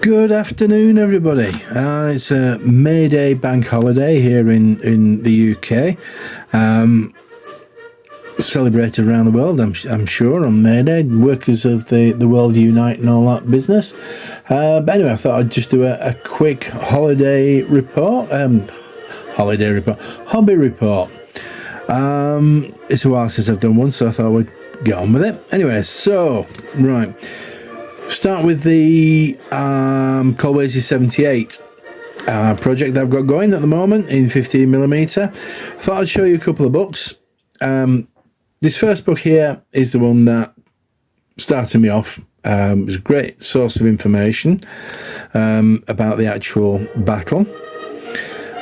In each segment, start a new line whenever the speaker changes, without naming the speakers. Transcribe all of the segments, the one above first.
Good afternoon, everybody. It's a May Day bank holiday here in the UK. Celebrated around the world, I'm sure, on May Day. Workers of the world unite and all that business. But anyway, I thought I'd just do a quick holiday report. Hobby report. It's a while since I've done one, so I thought we'd get on with it. Anyway, so, right. Start with the Colwezi 78 project that I've got going at the moment in 15mm. I thought I'd show you a couple of books. This first book here is the one that started me off. It was a great source of information about the actual battle.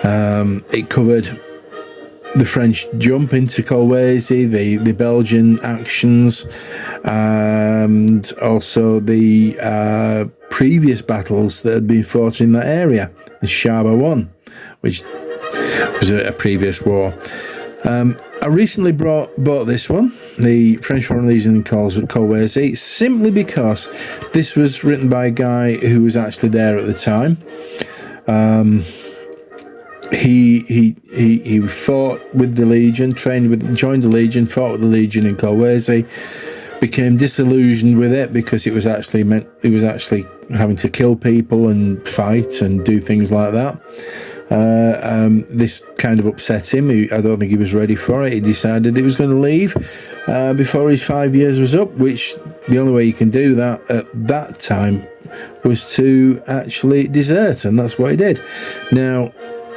It covered the French jump into Colwezi, the Belgian actions, and also the previous battles that had been fought in that area, the Shaba One, which was a previous war. I recently bought this one, the French Foreign Legion in Colwezi, simply because this was written by a guy who was actually there at the time. He fought with the Legion, joined the Legion, fought with the Legion in Colwezi, became disillusioned with it because it was actually having to kill people and fight and do things like that. This kind of upset him. I don't think he was ready for it. He decided he was going to leave before his 5 years was up, which the only way you can do that at that time was to actually desert, and that's what he did. Now,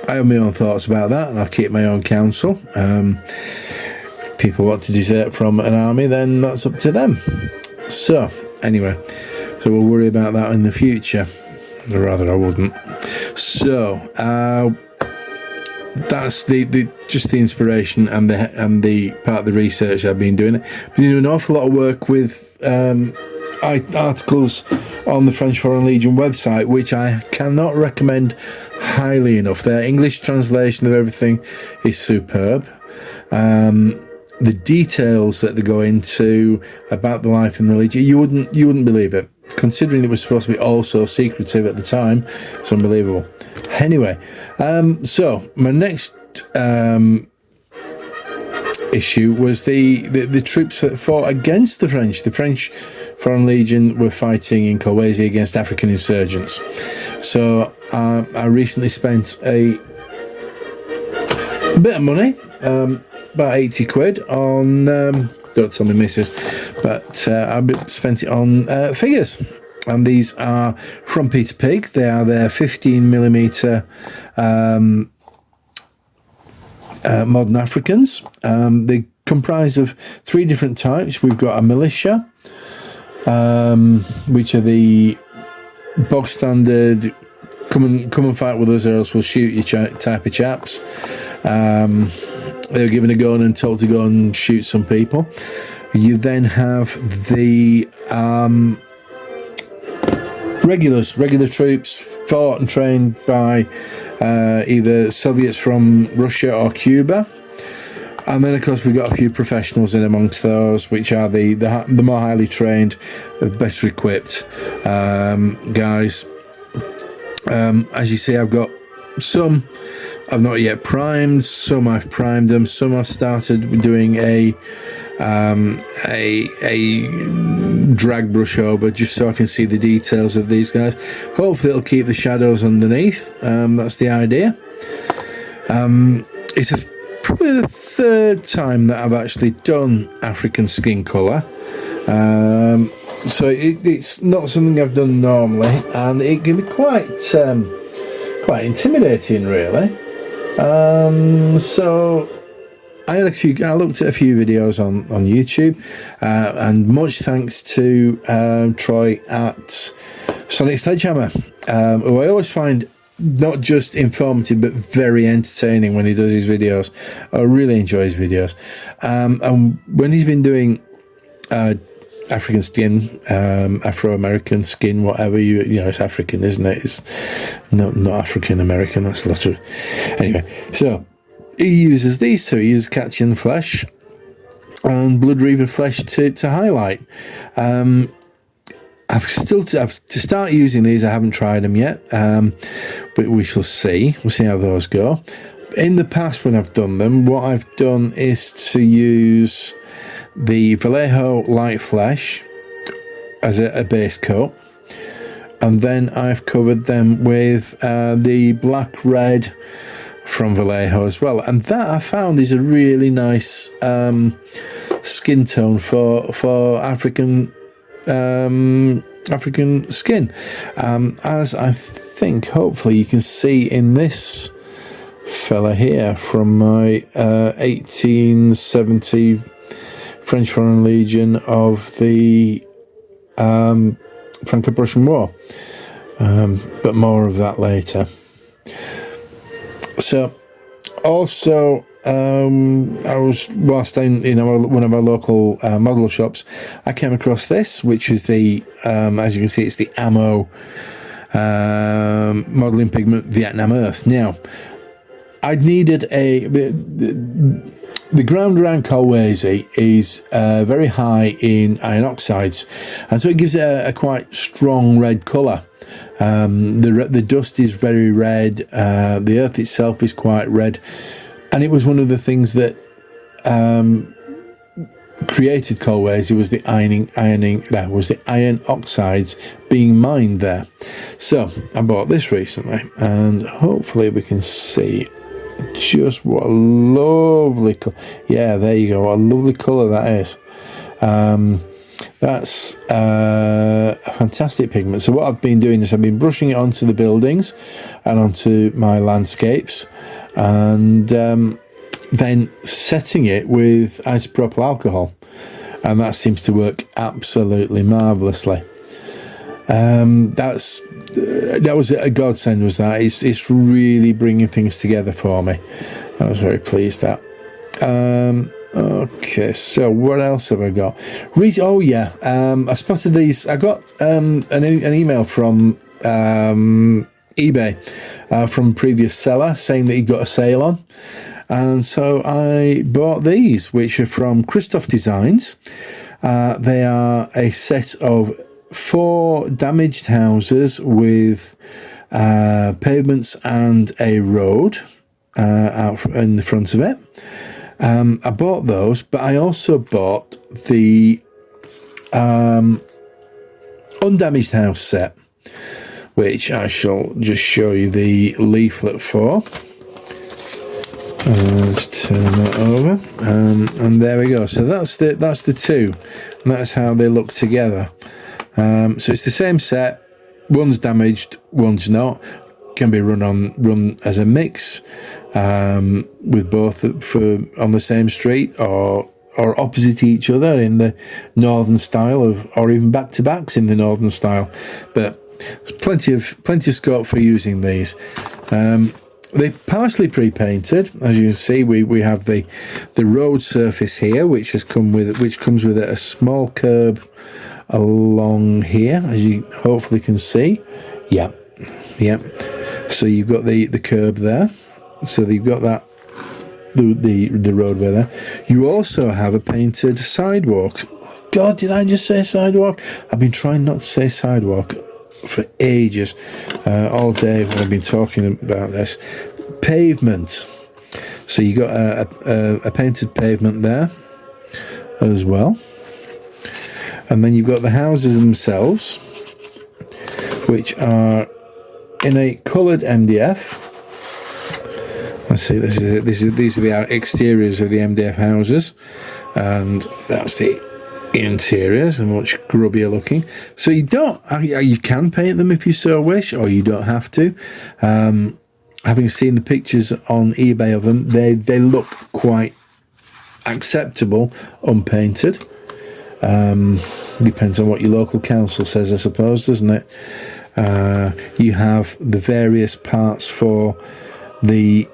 I have my own thoughts about that, and I'll keep my own counsel. If people want to desert from an army, then that's up to them. So, anyway, we'll worry about that in the future. Or rather, I wouldn't. So, that's just the inspiration and the part of the research I've been doing. I've been doing an awful lot of work with articles on the French Foreign Legion website, which I cannot recommend highly enough. Their English translation of everything is superb. The details that they go into about the life in the Legion, you wouldn't believe it. Considering it was supposed to be all so secretive at the time, it's unbelievable. Anyway, so my next issue was the troops that fought against the French. The French Foreign Legion were fighting in Colwezi against African insurgents. So I recently spent a bit of money, about 80 quid on, don't tell me missus, but I spent it on figures. And these are from Peter Pig. They are their 15mm modern Africans. They comprise of 3 different types. We've got a militia, which are the bog standard, come and fight with us or else we'll shoot you type of chaps. They were given a gun and told to go and shoot some people. You then have the regular troops fought and trained by either Soviets from Russia or Cuba. And then, of course, we've got a few professionals in amongst those, which are the more highly trained, better equipped guys. As you see, I've got some I've not yet primed, some I've primed them, some I've started doing a drag brush over just so I can see the details of these guys. Hopefully it'll keep the shadows underneath. That's the idea. It's probably the 3rd time that I've actually done African skin colour. So it's not something I've done normally, and it can be quite intimidating, really. So I looked at a few videos on YouTube, and much thanks to Troy at Sonic Sledgehammer, who I always find not just informative but very entertaining when he does his videos. I really enjoy his videos, and when he's been doing African skin, Afro-American skin, whatever, you know, it's African, isn't it? It's not African-American, that's a lot of... Anyway, so he uses these two. He uses Catching Flesh and Blood Reaver flesh to highlight. I've to start using these. I haven't tried them yet, but we shall see. We'll see how those go. In the past, when I've done them, what I've done is to use the Vallejo light flesh as a base coat, and then I've covered them with the black red from Vallejo as well, and that I found is a really nice skin tone for African skin, as I think hopefully you can see in this fella here from my 1870 French Foreign Legion of the Franco-Prussian War, but more of that later. So also I was, whilst in one of our local model shops, I came across this, which is the as you can see, it's the Ammo modelling pigment Vietnam Earth. Now, I'd needed the ground around Kolwezi is very high in iron oxides, and so it gives it a quite strong red colour. The dust is very red, the earth itself is quite red, and it was one of the things that created Kolwezi was the iron oxides being mined there. So I bought this recently, and hopefully we can see just what a lovely colour. Yeah, there you go, what a lovely colour that is. That's a fantastic pigment. So what I've been doing is I've been brushing it onto the buildings and onto my landscapes, and then setting it with isopropyl alcohol, and that seems to work absolutely marvellously. That was a godsend, was that. It's really bringing things together for me. I was very pleased at. Okay, so what else have I got? Oh yeah, I spotted these. I got an email from eBay from a previous seller saying that he got a sale on, and so I bought these, which are from Christoph Designs. They are a set of 4 damaged houses with pavements and a road out in the front of it. I bought those, but I also bought the undamaged house set, which I shall just show you the leaflet for. Just turn that over, and there we go. So that's the two, and that's how they look together. So it's the same set. One's damaged, one's not. Can be run as a mix, with both on the same street or opposite each other in the northern style or even back to backs in the northern style. But there's plenty of scope for using these. They're partially pre-painted, as you can see. We have the road surface here, which comes with a small curb along here, as you hopefully can see. Yeah. So you've got the curb there. So you've got that the roadway there. You also have a painted sidewalk. God, did I just say sidewalk? I've been trying not to say sidewalk for ages, all day when I've been talking about this. Pavement. So you got a painted pavement there as well, and then you've got the houses themselves, which are in a coloured MDF. Let's see, these are the exteriors of the MDF houses, and that's the interiors, and much grubbier looking. So you can paint them if you so wish, or you don't have to. Having seen the pictures on eBay of them, they look quite acceptable unpainted. Depends on what your local council says, I suppose, doesn't it? You have the various parts for the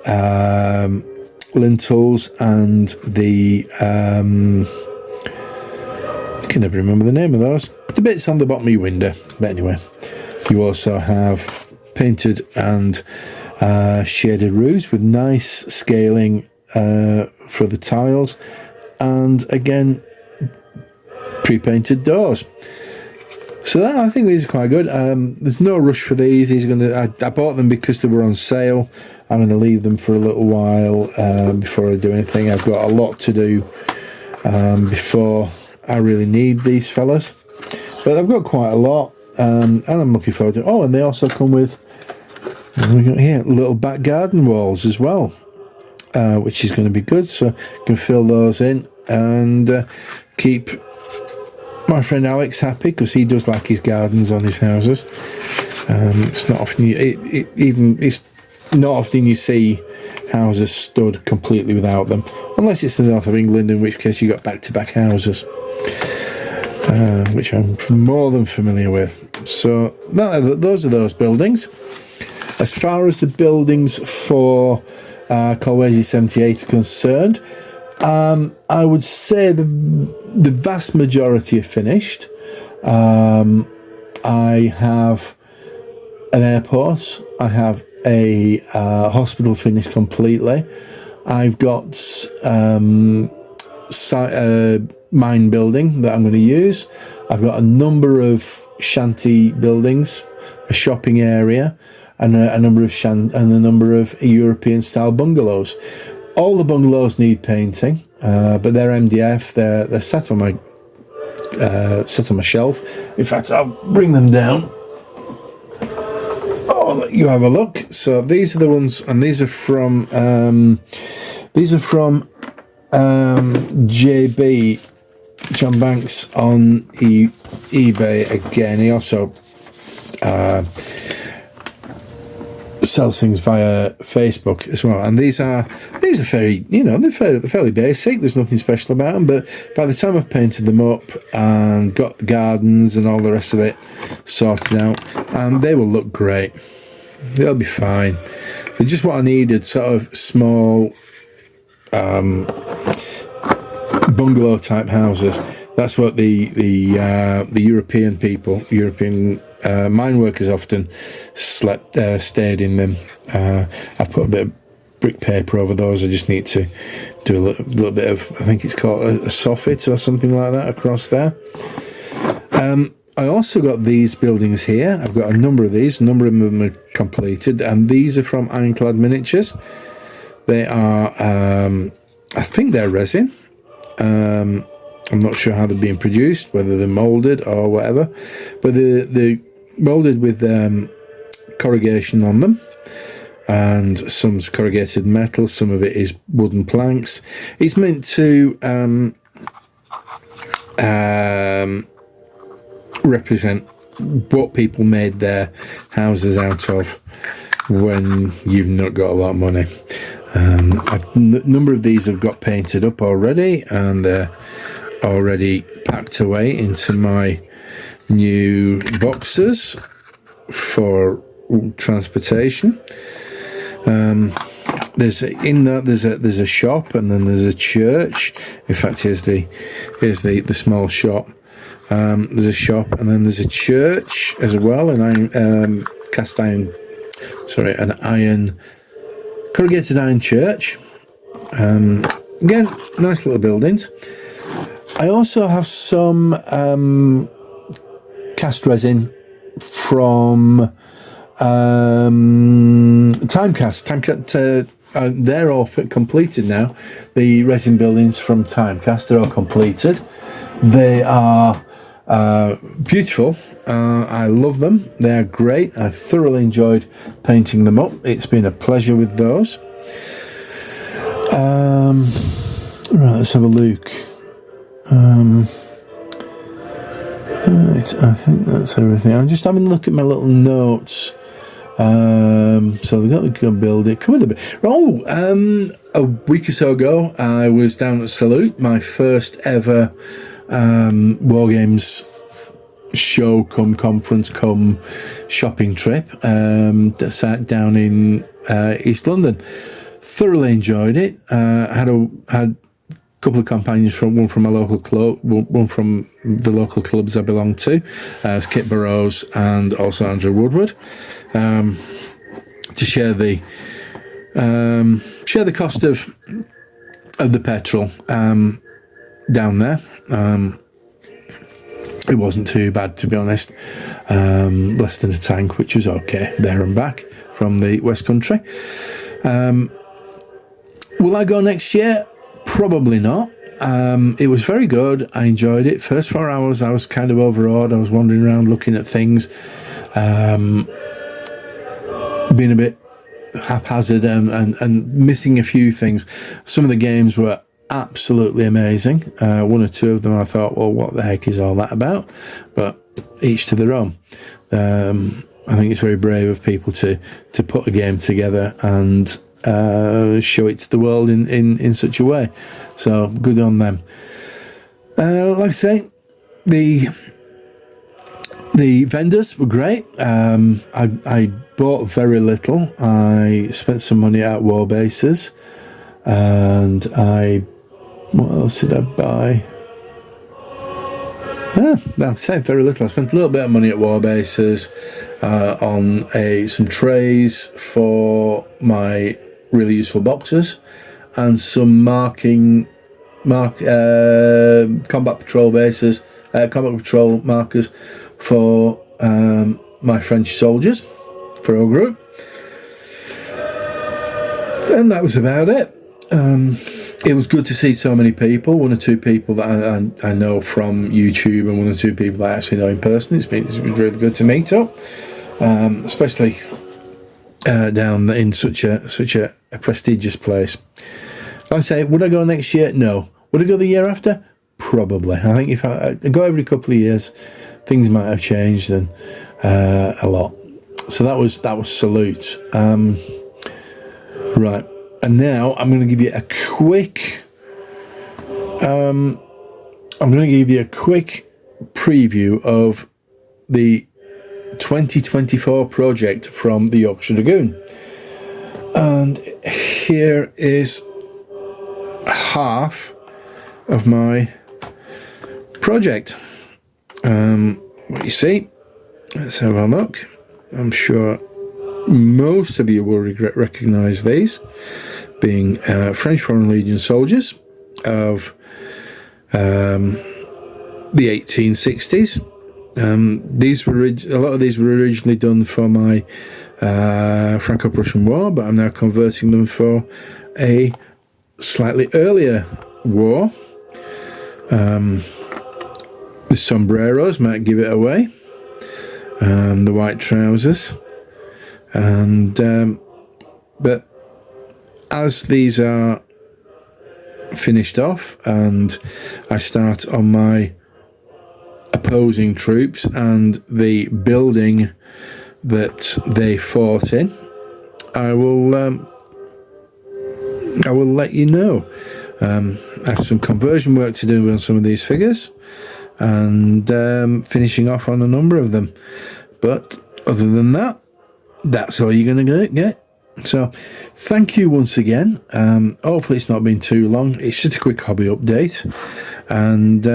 lintels and the I can never remember the name of those, the bits on the bottom of your window. But anyway, you also have painted and shaded roofs with nice scaling for the tiles. and again, pre-painted doors. So that, I think these are quite good. There's no rush for these. These are I bought them because they were on sale. I'm going to leave them for a little while before I do anything. I've got a lot to do before I really need these fellas. But I've got quite a lot, and I'm looking forward to it. Oh, and they also come with, what have we got here? Little back garden walls as well, which is going to be good. So I can fill those in and keep my friend Alex happy, because he does like his gardens on his houses. It's not often it's not often you see houses stood completely without them, unless it's the north of England, in which case you got back-to-back houses, which I'm more than familiar with. So those are those buildings. As far as the buildings for Kolwezi 78 are concerned, I would say the vast majority are finished. I have an airport. I have a hospital finished completely. I've got mine building that I'm going to use. I've got a number of shanty buildings, a shopping area, and a number of European style bungalows. All the bungalows need painting, but they're MDF. They're sat on my shelf. In fact, I'll bring them down. Oh, let you have a look. So these are the ones, and these are from JB John Banks on eBay again. He also sells things via Facebook as well, and these are very, they're fairly basic. There's nothing special about them, but by the time I've painted them up and got the gardens and all the rest of it sorted out, they will look great. They'll be fine. They're just what I needed, sort of small bungalow type houses. That's what the European mine workers often stayed in them. I put a bit of brick paper over those. I just need to do a little bit of, I think it's called a soffit or something like that across there. I also got these buildings here. I've got a number of these. A number of them are completed, and these are from Ironclad Miniatures. They are, I think they're resin. I'm not sure how they're being produced, whether they're moulded or whatever, but they're moulded with corrugation on them, and some's corrugated metal, some of it is wooden planks. It's meant to represent what people made their houses out of when you've not got a lot of money. A number of these have got painted up already, and they're already packed away into my new boxes for transportation. There's a shop, and then there's a church. In fact, here's the small shop. There's a shop, and then there's a church as well, an iron corrugated iron church. Again, nice little buildings. I also have some cast resin from Timecast. They're all completed now. The resin buildings from Timecast are all completed. They are beautiful. I love them. They are great. I thoroughly enjoyed painting them up. It's been a pleasure with those. Right, let's have a look. Right, I think that's everything. I'm just having a look at my little notes. So we've got to go build it. Come with a bit. Oh, a week or so ago, I was down at Salute, my first ever War Games show come conference come shopping trip. Sat down in East London. Thoroughly enjoyed it. Had a couple of companions, one from my local club, one from the local clubs I belong to, as Kit Burrows and also Andrew Woodward, to share the cost of the petrol. down there. It wasn't too bad, to be honest. Less than a tank, which was okay there and back from the West Country. Will I go next year? Probably not. It was very good. I enjoyed it. First 4 hours, I was kind of overawed. I was wandering around looking at things, being a bit haphazard and missing a few things. Some of the games were absolutely amazing. One or two of them I thought, well, what the heck is all that about? But each to their own. I think it's very brave of people to put a game together and show it to the world in such a way. So good on them. Like I say, the vendors were great. I bought very little. I spent some money at Warbases, and what else did I buy? I'd say very little. I spent a little bit of money at Warbases on some trays for my really useful boxes, and some combat patrol bases, combat patrol markers for my French soldiers for our group, and that was about it. It was good to see so many people. One or two people that I know from YouTube, and one or two people that I actually know in person. It was really good to meet up, especially down in such a prestigious place. Like I say, would I go next year? No. Would I go the year after? Probably. I think if I go every couple of years, things might have changed and a lot. So that was Salute. Right. And now I'm going to give you a quick. I'm going to give you a quick preview of the 2024 project from the Yorkshire Dragoon. And here is half of my project. What you see, let's have a look. I'm sure most of you will recognise these, being French Foreign Legion soldiers of the 1860s. These were a lot of these were originally done for my Franco-Prussian War, but I'm now converting them for a slightly earlier war. The sombreros might give it away. The white trousers, and but as these are finished off, and I start on my opposing troops and the building that they fought in, I will let you know. I have some conversion work to do on some of these figures, and finishing off on a number of them. But other than that, that's all you're going to get. So thank you once again. Hopefully it's not been too long. It's just a quick hobby update, and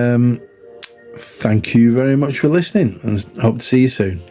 thank you very much for listening, and hope to see you soon.